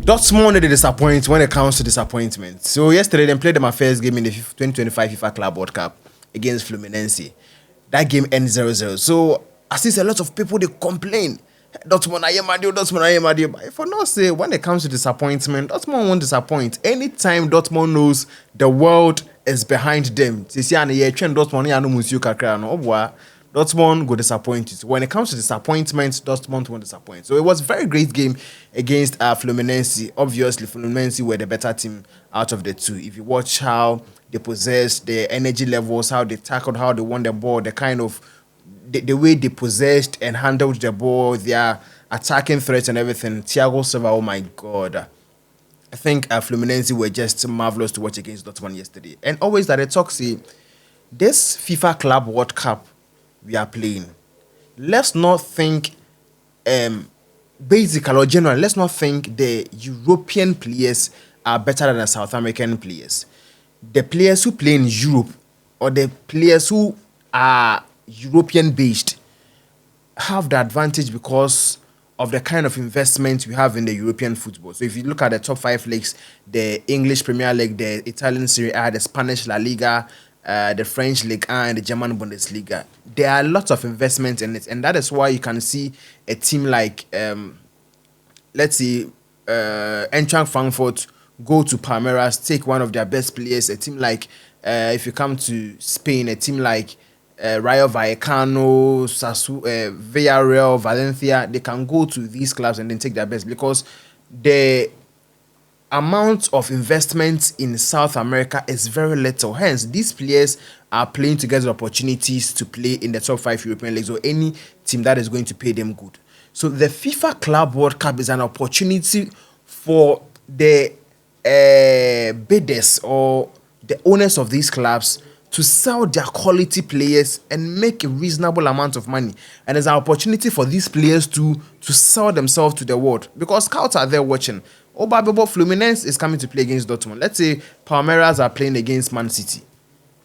Dortmund they disappoint when it comes to disappointment. So yesterday they played my first game in the 2025 FIFA Club World Cup against Fluminense. That game ends 0-0. So I see a lot of people they complain. Dortmund I am Dortmund. But if I not say when it comes to disappointment, Dortmund won't disappoint. Anytime Dortmund knows the world is behind them. Dortmund go disappoint you. So when it comes to disappointment, Dortmund won't disappoint. So it was a very great game against Fluminense. Obviously, Fluminense were the better team out of the two. If you watch how they possessed, their energy levels, how they tackled, how they won the ball, the kind of the way they possessed and handled the ball, their attacking threats and everything. Thiago Silva, oh my God. I think Fluminense were just marvelous to watch against Dortmund yesterday. And always that they talk, see, this FIFA Club World Cup we are playing, let's not think basic or general, let's not think the European players are better than the South American players. The players who play in Europe or the players who are European based have the advantage because of the kind of investment we have in the European football. So if you look at the top 5 leagues, the English Premier League, the Italian Serie A, the Spanish La Liga, the French Ligue 1 and the German Bundesliga, there are lots of investment in it, and that is why you can see a team like let's say Eintracht Frankfurt go to Palmeiras, take one of their best players. A team like if you come to Spain, a team like Rayo Vallecano, Villarreal, Valencia, they can go to these clubs and then take their best because the amount of investment in South America is very little. Hence, these players are playing to get the opportunities to play in the top 5 European leagues or any team that is going to pay them good. So the FIFA Club World Cup is an opportunity for the bidders or the owners of these clubs to sell their quality players and make a reasonable amount of money. And it's an opportunity for these players to sell themselves to the world because scouts are there watching. Fluminense is coming to play against Dortmund. Let's say Palmeiras are playing against Man City.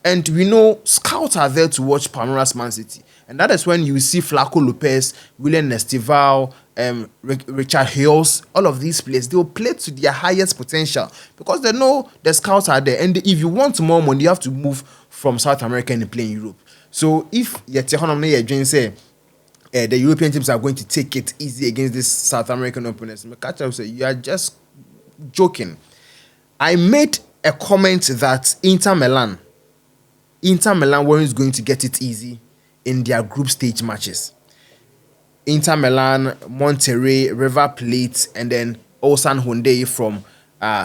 And we know scouts are there to watch Palmeiras Man City. And that is when you see Flaco Lopez, William Estival, Richard Hills, all of these players, they will play to their highest potential because they know the scouts are there. And if you want more money, you have to move from South America and play in Europe. So if you say the European teams are going to take it easy against these South American opponents, you are just joking. I made a comment that Inter Milan weren't going to get it easy in their group stage matches. Inter Milan, Monterrey, River Plate, and then Ulsan Hyundai from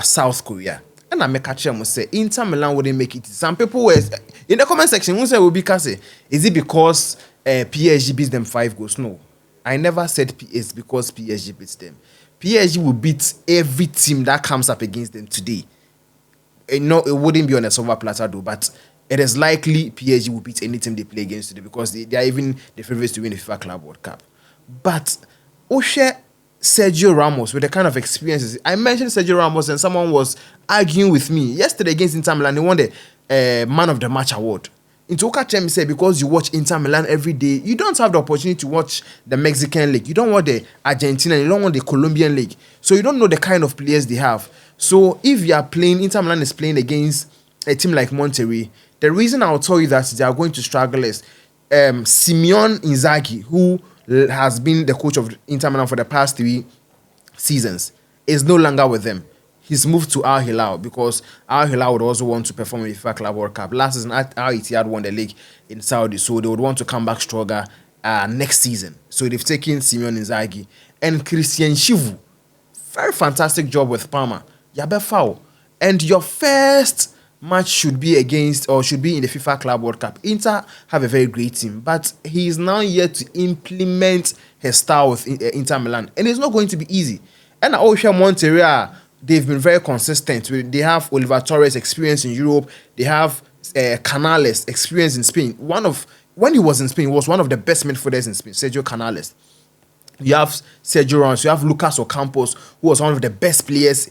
South Korea. And I make a chance say Inter Milan wouldn't make it. Some people were in the comment section who say will be Kase. Is it because PSG beats them 5 goals? No, I never said it's because PSG beats them. PSG will beat every team that comes up against them today. No, it wouldn't be on a silver platter though, but it is likely PSG will beat any team they play against today because they are even the favorites to win the FIFA Club World Cup. But Oshe Sergio Ramos with the kind of experiences. I mentioned Sergio Ramos and someone was arguing with me yesterday against Inter Milan. They won the Man of the Match award. Into Okachem said because you watch Inter Milan every day, you don't have the opportunity to watch the Mexican league. You don't want the Argentina, you don't want the Colombian league. So you don't know the kind of players they have. So if you are playing, Inter Milan is playing against a team like Monterrey, the reason I'll tell you that they are going to struggle is Simone Inzaghi, who has been the coach of Inter Milan for the past 3 seasons, is no longer with them. He's moved to Al Hilal because Al Hilal would also want to perform in the FIFA Club World Cup. Last season, Al Ittihad won the league in Saudi, so they would want to come back stronger next season. So they've taken Simone Inzaghi and Christian Chivu. Very fantastic job with Parma. Yabe Foul. And your first match should be in the FIFA Club World Cup. Inter have a very great team, but he is now yet to implement his style with Inter Milan, and it's not going to be easy. And Osha Monterrey, they've been very consistent. They have Oliver Torres experience in Europe. They have Canales experience in Spain. When he was in Spain, he was one of the best midfielders in Spain, Sergio Canales. You have Sergio Ramos, you have Lucas Ocampos, who was one of the best players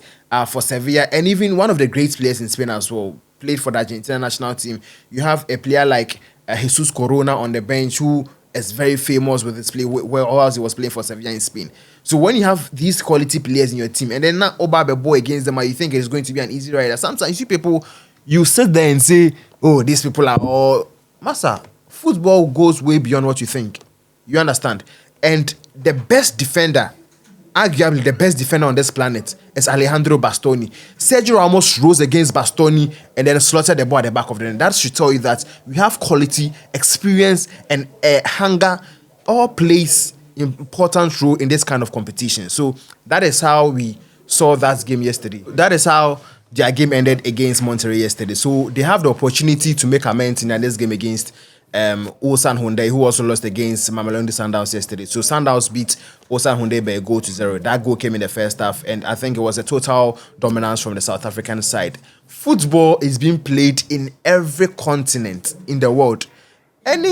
for Sevilla, and even one of the great players in Spain as well, played for the Argentina national team. You have a player like Jesus Corona on the bench, who is very famous with his play, where else he was playing for Sevilla in Spain. So when you have these quality players in your team, and then now Oba boy against them, and you think it's going to be an easy ride. Sometimes you see people, you sit there and say, "Oh, these people are all massa." Football goes way beyond what you think. You understand? And the best defender, arguably the best defender on this planet, is Alejandro Bastoni. Sergio Ramos rose against Bastoni and then slaughtered the ball at the back of the net. That should tell you that we have quality, experience, and hunger all plays important role in this kind of competition. So that is how we saw that game yesterday. That is how their game ended against Monterrey yesterday. So they have the opportunity to make amends in this game against Ulsan Hyundai, who also lost against Mamelodi Sundowns yesterday. So Sundowns beat Ulsan Hyundai by a goal to 0. That goal came in the first half, and I think it was a total dominance from the South African side. Football is being played in every continent in the world. And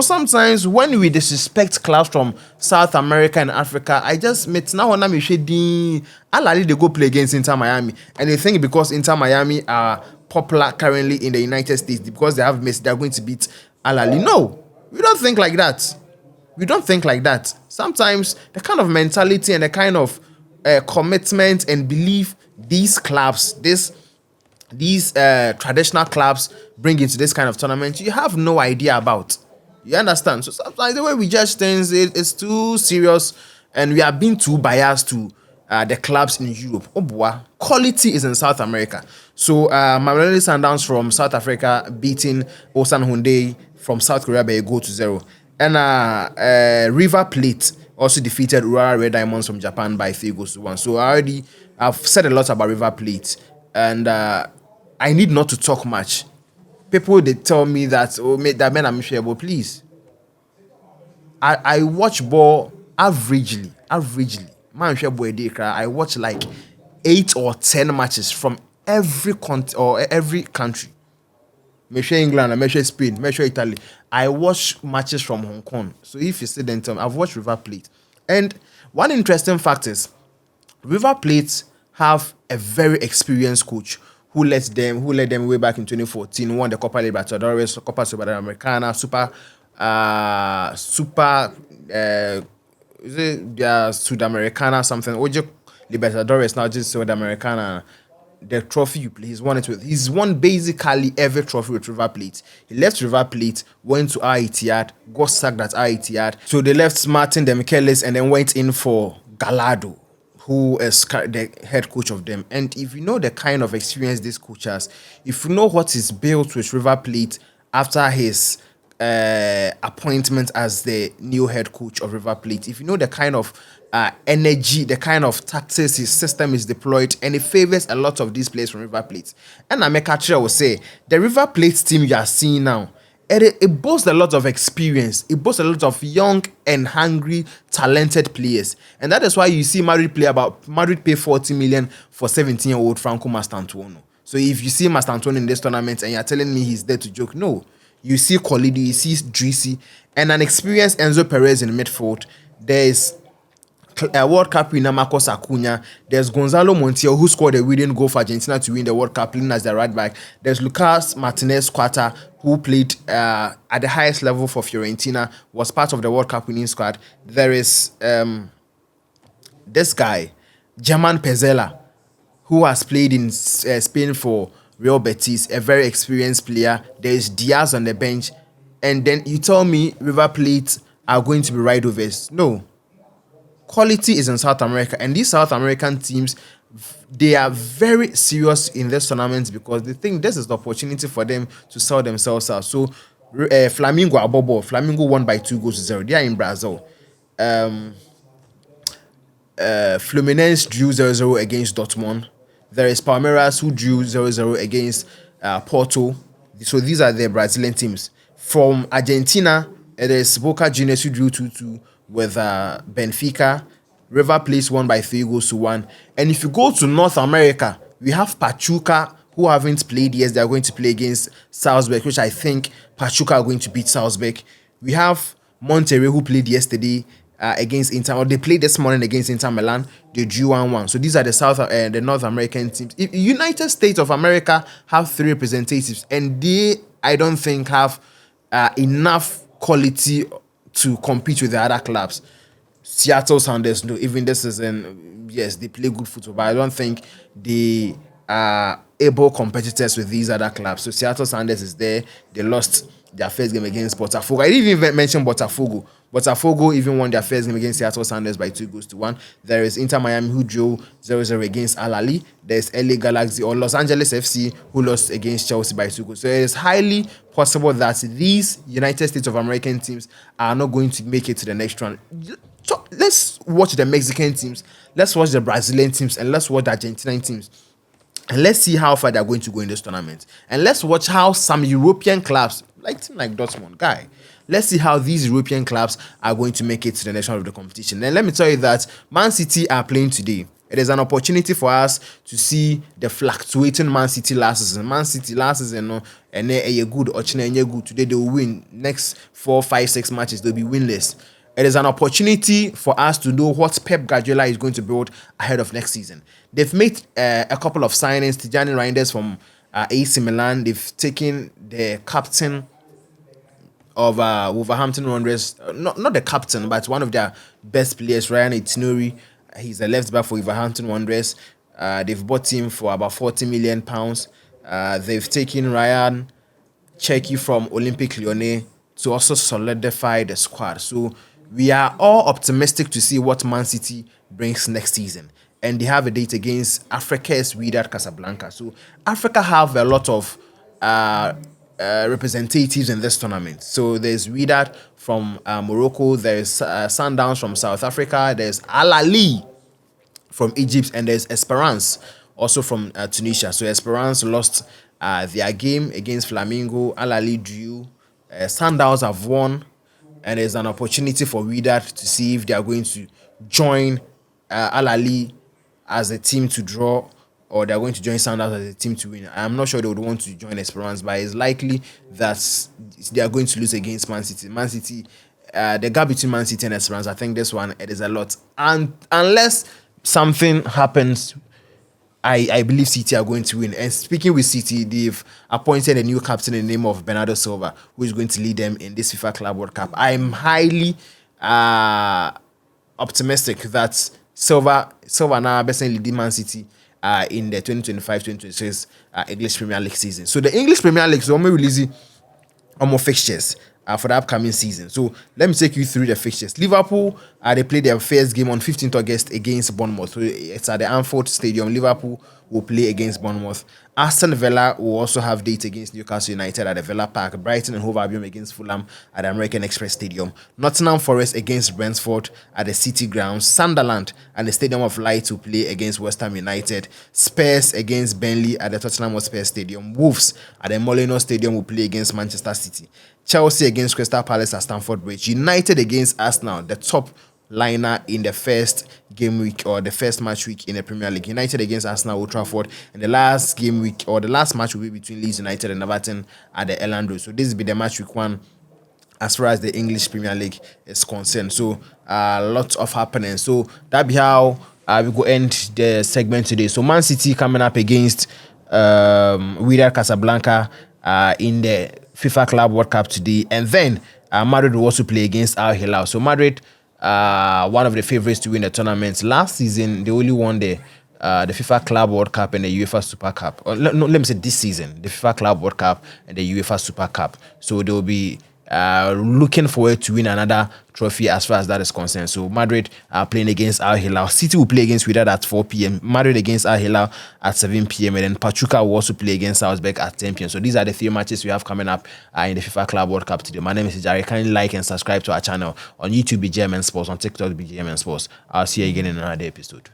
sometimes when we disrespect clubs from South America and Africa, I just met now when I'm they go play against Inter Miami, and they think because Inter Miami are popular currently in the United States because they have Messi, they're going to beat Al-Ali. No, we don't think like that. We don't think like that. Sometimes the kind of mentality and the kind of commitment and belief these clubs, these traditional clubs bring into this kind of tournament, you have no idea about. You understand? So sometimes the way we judge things is too serious, and we are being too biased to the clubs in Europe. Oh boy, quality is in South America. So Mamelodi Sundowns from South Africa beating Ulsan Hyundai from South Korea by a goal to 0. And River Plate also defeated Urawa Red Diamonds from Japan by 3 goals to 1. So I've said a lot about River Plate, and I need not to talk much. People, they tell me that, that man I'm sure, but please. I watch ball averagely. Man, I watch like 8 or 10 matches from every country. Measure England, measure Spain, measure Italy. I watch matches from Hong Kong. So if you see them, I've watched River Plate. And one interesting fact is, River Plate have a very experienced coach who led them way back in 2014, won the Copa Libertadores, Copa Sudamericana, is it Sudamericana something? Ojo Libertadores now just Sudamericana. The trophy you play, he's won it with. He's won basically every trophy with River Plate. He left River Plate, went to Al-Ittihad, got sacked at Al-Ittihad. So they left Martin Demichelis and then went in for Gallardo, who is the head coach of them. And if you know the kind of experience this coach has, if you know what is built with River Plate after his appointment as the new head coach of River Plate, if you know the kind of energy, the kind of tactics his system is deployed, and it favors a lot of these players from River Plate. And Ameka will say, the River Plate team you are seeing now, it boasts a lot of experience. It boasts a lot of young and hungry, talented players. And that is why you see Madrid pay 40 million for 17-year-old Franco Mastantuono. So if you see Mastantuono in this tournament and you're telling me he's there to joke, no. You see Kolidu, you see Drissi, and an experienced Enzo Perez in midfield. There's World Cup winner Marcos Acuna. There's Gonzalo Montiel, who scored a winning goal for Argentina to win the World Cup, playing as the right back. There's Lucas Martinez Quarta, who played at the highest level for Fiorentina, was part of the World Cup winning squad. There is this guy, German Pezzella, who has played in Spain for Real Betis, a very experienced player. There's Diaz on the bench. And then you tell me River Plate are going to be ride-overs. No. Quality is in South America, and these South American teams, they are very serious in this tournament because they think this is the opportunity for them to sell themselves out. So Flamengo won by 2 goals to 0. They are in Brazil. Fluminense drew 0-0 against Dortmund. There is Palmeiras who drew 0-0 against Porto. So these are the Brazilian teams. From Argentina, it is Boca Juniors who drew 2-2 with Benfica. River Plate won by 3 goals to 1. And if you go to North America, we have Pachuca, who haven't played yet. They are going to play against Salzburg, which I think Pachuca are going to beat Salzburg. We have Monterrey, who played yesterday against Inter, or they played this morning against Inter Milan. They drew 1-1. So these are the North American teams. United States of America have 3 representatives, and they, I don't think, have enough quality to compete with the other clubs. Seattle Sounders, no, even this season, yes, they play good football, but I don't think they are able competitors with these other clubs. So Seattle Sounders is there. They lost their first game against Botafogo. I didn't even mention Botafogo. Botafogo even won their first game against Seattle Sounders by 2-1. There is Inter Miami who drew 0-0 against Al Ahly. There's LA Galaxy or Los Angeles FC who lost against Chelsea by 2 goals. So it is highly possible that these United States of American teams are not going to make it to the next round. So let's watch the Mexican teams, let's watch the Brazilian teams, and let's watch the Argentinian teams. And let's see how far they're going to go in this tournament. And let's watch how some European clubs, like Dortmund, let's see how these European clubs are going to make it to the next round of the competition. And let me tell you that Man City are playing today. It is an opportunity for us to see the fluctuating Man City last season. Man City last season, and they're good, or good. Today they will win. Next 4, 5, 6 matches, they'll be winless. It is an opportunity for us to know what Pep Guardiola is going to build ahead of next season. They've made a couple of signings. Tijani Reinders from AC Milan. They've taken the captain of Wolverhampton Wanderers. Not the captain, but one of their best players, Ryan Itinori. He's a left back for Wolverhampton Wanderers. They've bought him for about £40 million. They've taken Ryan Cherki from Olympique Lyonnais to also solidify the squad. So we are all optimistic to see what Man City brings next season. And they have a date against Africa's Wydad Casablanca. So Africa have a lot of representatives in this tournament. So there's Wydad from Morocco, there's Sundowns from South Africa, there's Al Ahly from Egypt, and there's Esperance also from Tunisia. So Esperance lost their game against Flamengo. Al Ahly drew. Sundowns have won, and there's an opportunity for Wydad to see if they are going to join Al Ahly as a team to draw, or they're going to join Sundowns as a team to win. I'm not sure they would want to join Esperance, but it's likely that they are going to lose against Man City. Man City, the gap between Man City and Esperance, I think this one, it is a lot. And unless something happens, I believe City are going to win. And speaking with City, they've appointed a new captain in the name of Bernardo Silva, who is going to lead them in this FIFA Club World Cup. I'm highly optimistic that Silva now best leading Man City in the 2025-2026 English Premier League season. So the English Premier League is only releasing more fixtures for the upcoming season. So let me take you through the fixtures. Liverpool, they played their first game on 15th August against Bournemouth. So it's at the Anfield Stadium. Liverpool will play against Bournemouth. Aston Villa will also have date against Newcastle United at the Villa Park. Brighton and Hove Albion against Fulham at the American Express Stadium. Nottingham Forest against Brentford at the City Grounds. Sunderland and the Stadium of Light will play against West Ham United. Spurs against Burnley at the Tottenham Hotspur Stadium. Wolves at the Molineux Stadium will play against Manchester City. Chelsea against Crystal Palace at Stamford Bridge. United against Arsenal, the top liner in the first game week or the first match week in the Premier League. United against Arsenal, Old Trafford, and the last game week or the last match will be between Leeds United and Everton at the Elland Road. So this will be the match week 1 as far as the English Premier League is concerned. So lots of happening. So that be how we go end the segment today. So Man City coming up against Wydad Casablanca in the FIFA Club World Cup today, and then Madrid will also play against Al Hilal. So Madrid, one of the favorites to win the tournament. Last season, they only won the FIFA Club World Cup and the UEFA Super Cup. Or, no, let me say this season, the FIFA Club World Cup and the UEFA Super Cup. So they will be looking forward to win another trophy as far as that is concerned. So Madrid are playing against Al Hilal. City will play against Wydad at 4 p.m. Madrid against Al Hilal at 7 p.m. And then Pachuca will also play against Salzburg at 10 p.m. So these are the 3 matches we have coming up in the FIFA Club World Cup today. My name is Jari. Kindly like and subscribe to our channel on YouTube, BGMN Sports, on TikTok, BGMN Sports. I'll see you again in another episode.